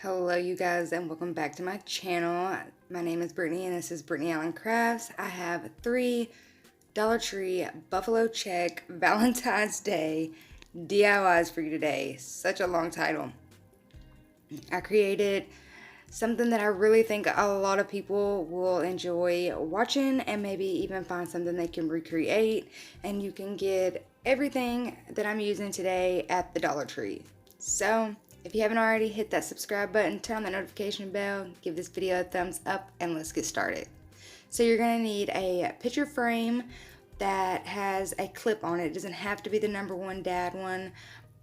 Hello you guys, and welcome back to my channel. My name is Brittany and this is Brittany Allen Crafts. I have 3 Dollar Tree Buffalo Check Valentine's Day DIYs for you today. Such a long title. I created something that I really think a lot of people will enjoy watching and maybe even find something they can recreate, and you can get everything that I'm using today at the Dollar Tree. So if you haven't already, hit that subscribe button, turn on the notification bell, give this video a thumbs up, and let's get started. So you're going to need a picture frame that has a clip on it. It doesn't have to be the #1 dad one,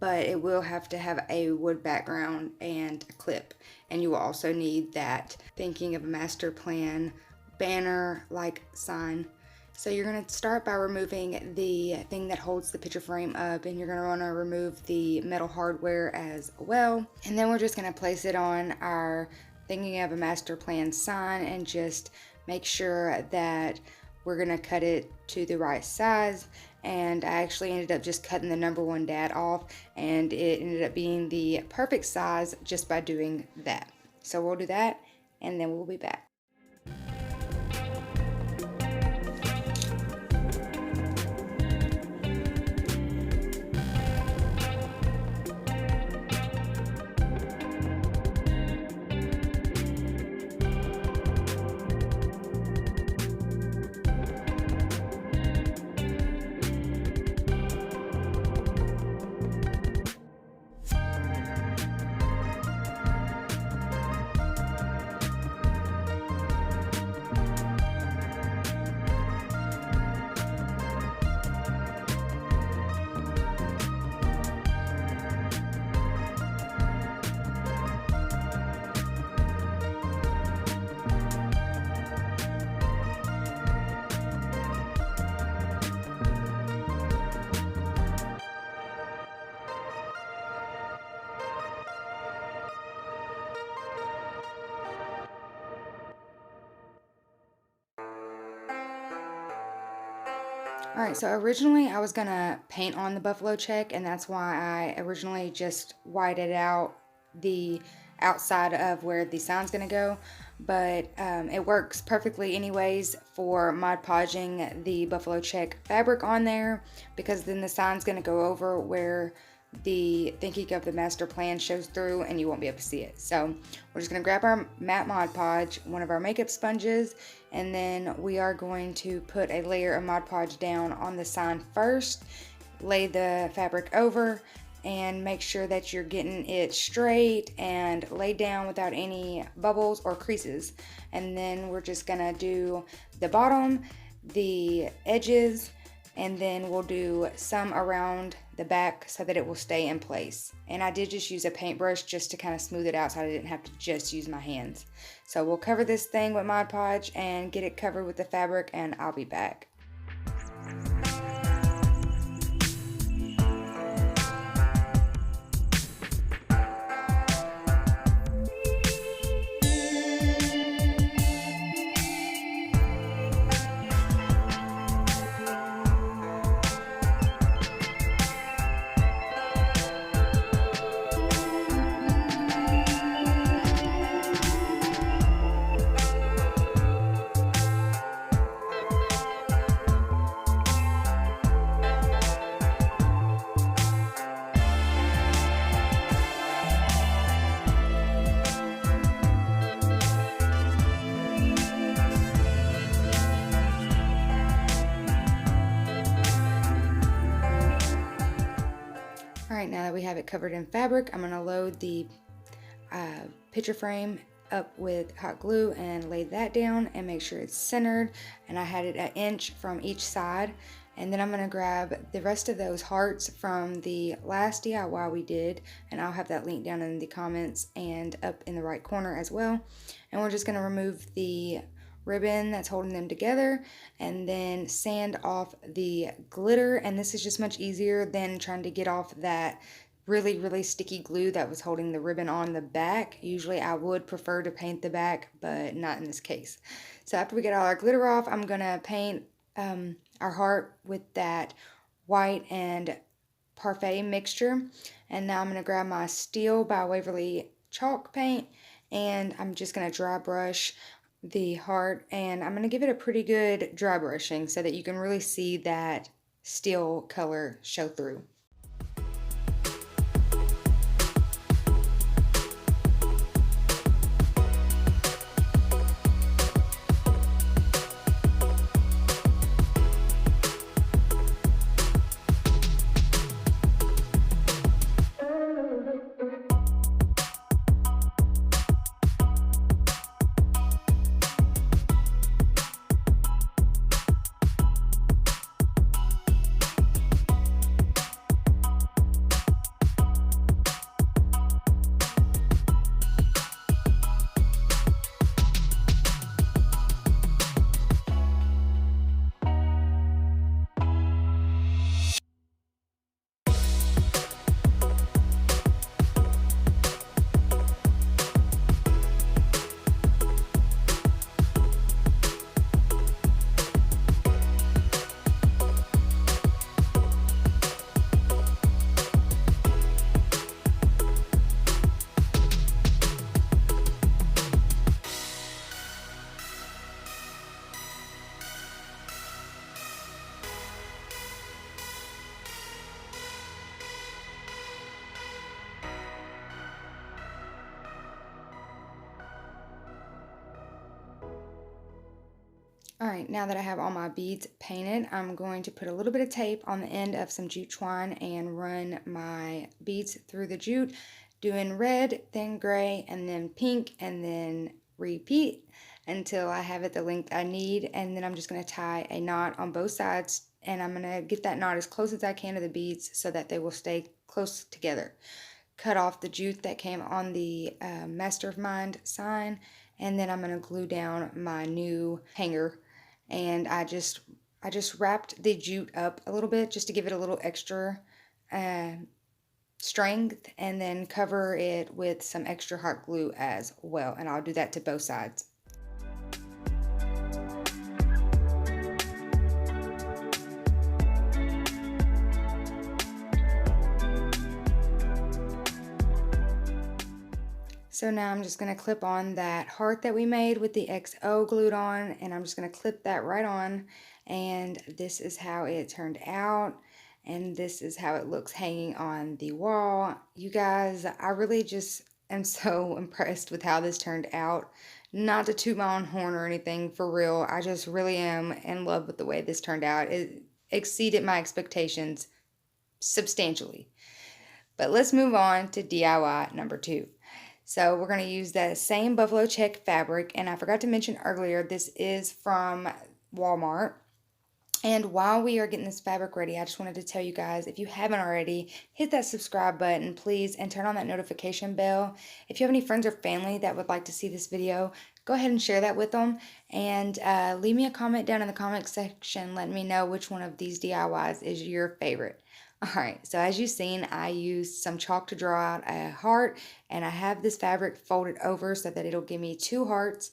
but it will have to have a wood background and a clip. And you will also need that thinking of a master plan banner like sign. So you're going to start by removing the thing that holds the picture frame up, and you're going to want to remove the metal hardware as well. And then we're just going to place it on our thinking of a master plan sign and just make sure that we're going to cut it to the right size. And I actually ended up just cutting the #1 dad off, and it ended up being the perfect size just by doing that. So we'll do that and then we'll be back. Alright, so originally I was gonna paint on the buffalo check, and that's why I originally just whited out the outside of where the sign's gonna go, but it works perfectly anyways for Mod Podging the buffalo check fabric on there, because then the sign's gonna go over where the thinking of the master plan shows through and you won't be able to see it. So we're just going to grab our matte Mod Podge, one of our makeup sponges, and then we are going to put a layer of Mod Podge down on the sign first, lay the fabric over, and make sure that you're getting it straight and laid down without any bubbles or creases. And then we're just going to do the bottom, the edges, and then we'll do some around the back so that it will stay in place. And I did just use a paintbrush just to kind of smooth it out so I didn't have to just use my hands. So we'll cover this thing with Mod Podge and get it covered with the fabric, and I'll be back. Alright, now that we have it covered in fabric, I'm going to load the picture frame up with hot glue and lay that down and make sure it's centered. And I had it an inch from each side. And then I'm going to grab the rest of those hearts from the last DIY we did, and I'll have that link down in the comments and up in the right corner as well. And we're just going to remove the ribbon that's holding them together and then sand off the glitter. And this is just much easier than trying to get off that really sticky glue that was holding the ribbon on the back. Usually I would prefer to paint the back, but not in this case. So after we get all our glitter off, I'm gonna paint our heart with that white and parfait mixture. And now I'm going to grab my Steel by Waverly chalk paint, and I'm just going to dry brush the heart, and I'm going to give it a pretty good dry brushing so that you can really see that steel color show through. Alright, now that I have all my beads painted, I'm going to put a little bit of tape on the end of some jute twine and run my beads through the jute, doing red, then gray, and then pink, and then repeat until I have it the length I need. And then I'm just going to tie a knot on both sides, and I'm going to get that knot as close as I can to the beads so that they will stay close together. Cut off the jute that came on the Mastermind sign, and then I'm going to glue down my new hanger. And I just wrapped the jute up a little bit just to give it a little extra strength, and then cover it with some extra hot glue as well, and I'll do that to both sides. So now I'm just going to clip on that heart that we made with the XO glued on, and I'm just going to clip that right on, and this is how it turned out, and this is how it looks hanging on the wall. You guys, I really just am so impressed with how this turned out. Not to toot my own horn or anything, for real, I just really am in love with the way this turned out. It exceeded my expectations substantially. But let's move on to DIY number 2. So we're going to use that same buffalo check fabric, and I forgot to mention earlier, this is from Walmart. And while we are getting this fabric ready, I just wanted to tell you guys, if you haven't already, hit that subscribe button, please, and turn on that notification bell. If you have any friends or family that would like to see this video, go ahead and share that with them, and leave me a comment down in the comment section letting me know which one of these DIYs is your favorite. Alright, so as you've seen, I used some chalk to draw out a heart, and I have this fabric folded over so that it'll give me 2 hearts,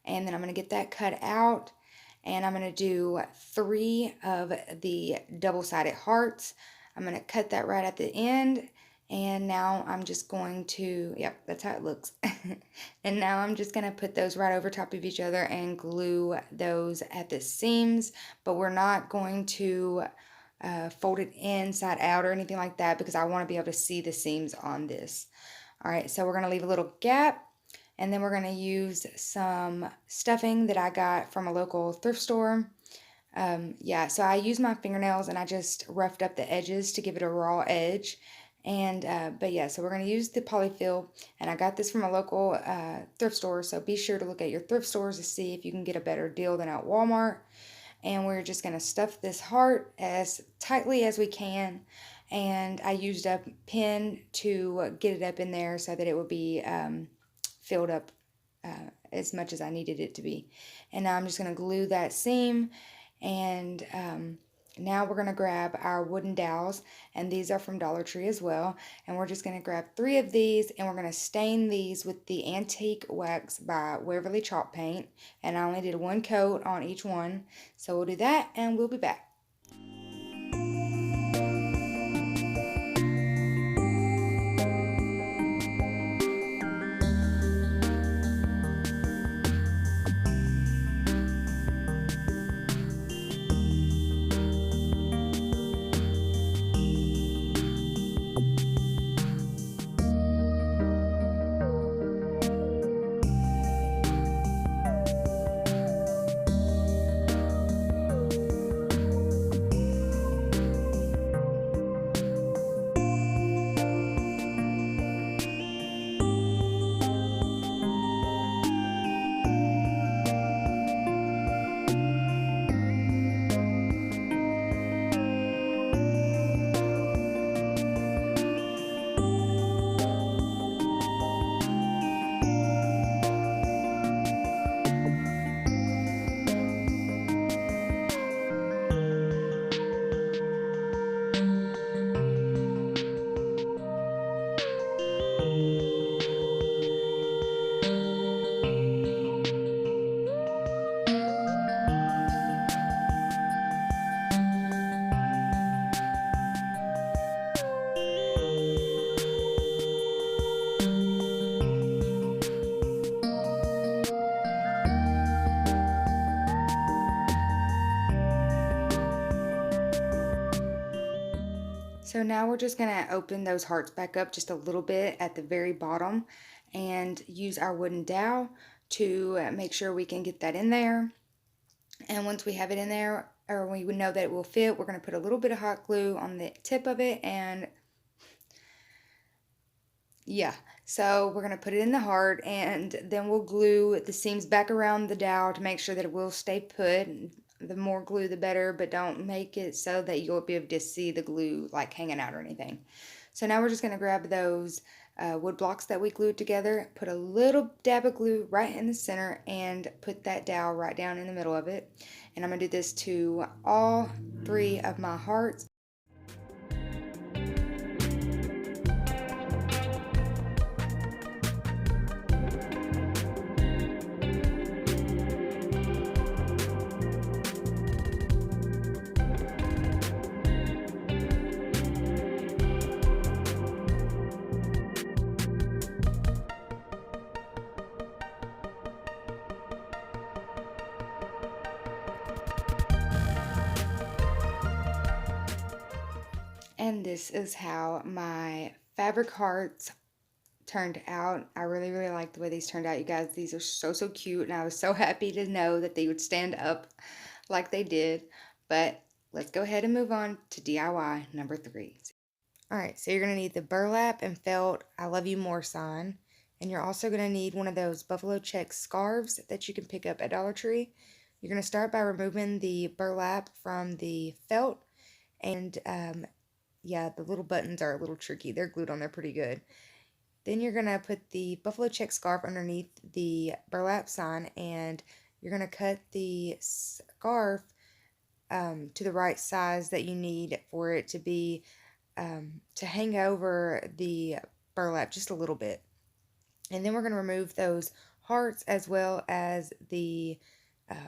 and then I'm going to get that cut out, and I'm going to do 3 of the double-sided hearts. I'm going to cut that right at the end, and now I'm just going to, yep, that's how it looks. And now I'm just going to put those right over top of each other and glue those at the seams, but we're not going to fold it inside out or anything like that, because I want to be able to see the seams on this. Alright, so we're going to leave a little gap, and then we're going to use some stuffing that I got from a local thrift store. Yeah, so I used my fingernails and I just roughed up the edges to give it a raw edge. And but yeah, so we're going to use the polyfill, and I got this from a local thrift store, so be sure to look at your thrift stores to see if you can get a better deal than at Walmart. And we're just going to stuff this heart as tightly as we can, and I used a pin to get it up in there so that it would be filled up as much as I needed it to be. And now I'm just going to glue that seam, and now we're going to grab our wooden dowels, and these are from Dollar Tree as well, and we're just going to grab 3 of these, and we're going to stain these with the Antique Wax by Waverly Chalk Paint, and I only did 1 coat on each one, so we'll do that and we'll be back. So now we're just gonna open those hearts back up just a little bit at the very bottom and use our wooden dowel to make sure we can get that in there. And once we have it in there, or we know that it will fit, we're gonna put a little bit of hot glue on the tip of it, and yeah, so we're gonna put it in the heart, and then we'll glue the seams back around the dowel to make sure that it will stay put. The more glue, the better, but don't make it so that you'll be able to see the glue like hanging out or anything. So now we're just gonna grab those wood blocks that we glued together, put a little dab of glue right in the center, and put that dowel right down in the middle of it. And I'm gonna do this to all 3 of my hearts. And this is how my fabric hearts turned out. I really like the way these turned out, you guys. These are so cute, and I was so happy to know that they would stand up like they did. But let's go ahead and move on to DIY number 3. Alright, so you're going to need the burlap and felt I love you more sign. And you're also going to need one of those buffalo check scarves that you can pick up at Dollar Tree. You're going to start by removing the burlap from the felt. And yeah, the little buttons are a little tricky. They're glued on there pretty good. Then you're going to put the buffalo check scarf underneath the burlap sign, and you're going to cut the scarf to the right size that you need for it to be to hang over the burlap just a little bit. And then we're going to remove those hearts as well as the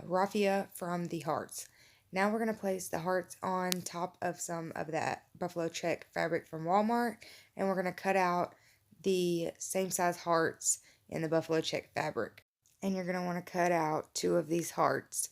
raffia from the hearts. Now we're going to place the hearts on top of some of that buffalo check fabric from Walmart, and we're going to cut out the same size hearts in the buffalo check fabric. And you're going to want to cut out 2 of these hearts.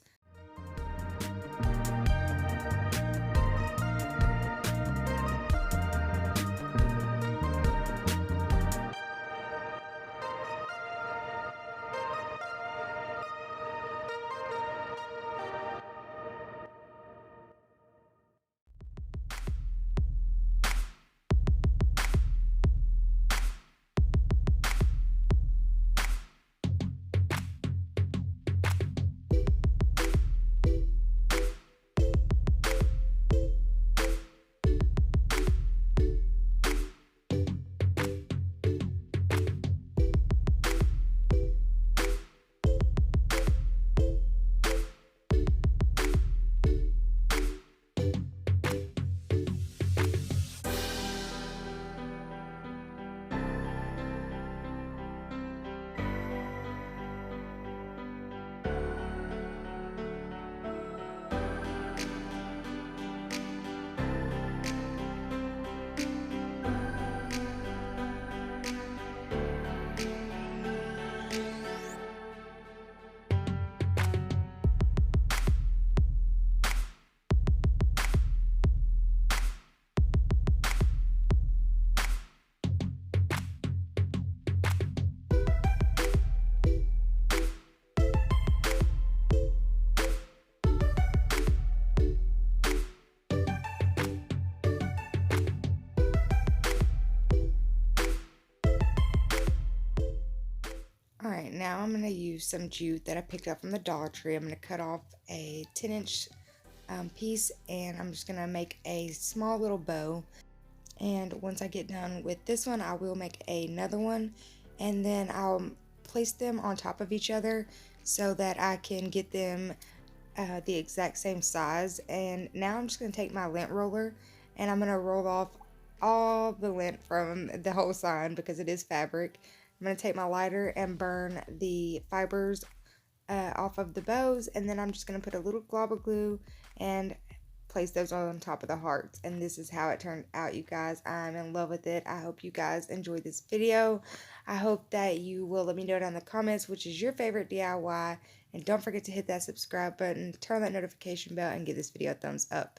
Alright, now I'm going to use some jute that I picked up from the Dollar Tree. I'm going to cut off a 10-inch piece, and I'm just going to make a small little bow. And once I get done with this one, I will make another one, and then I'll place them on top of each other so that I can get them the exact same size. And now I'm just going to take my lint roller, and I'm going to roll off all the lint from the whole sign because it is fabric. I'm going to take my lighter and burn the fibers off of the bows, and then I'm just going to put a little glob of glue and place those on top of the hearts. And this is how it turned out, you guys. I'm in love with it. I hope you guys enjoyed this video. I hope that you will let me know down in the comments which is your favorite DIY, and don't forget to hit that subscribe button, turn that notification bell, and give this video a thumbs up.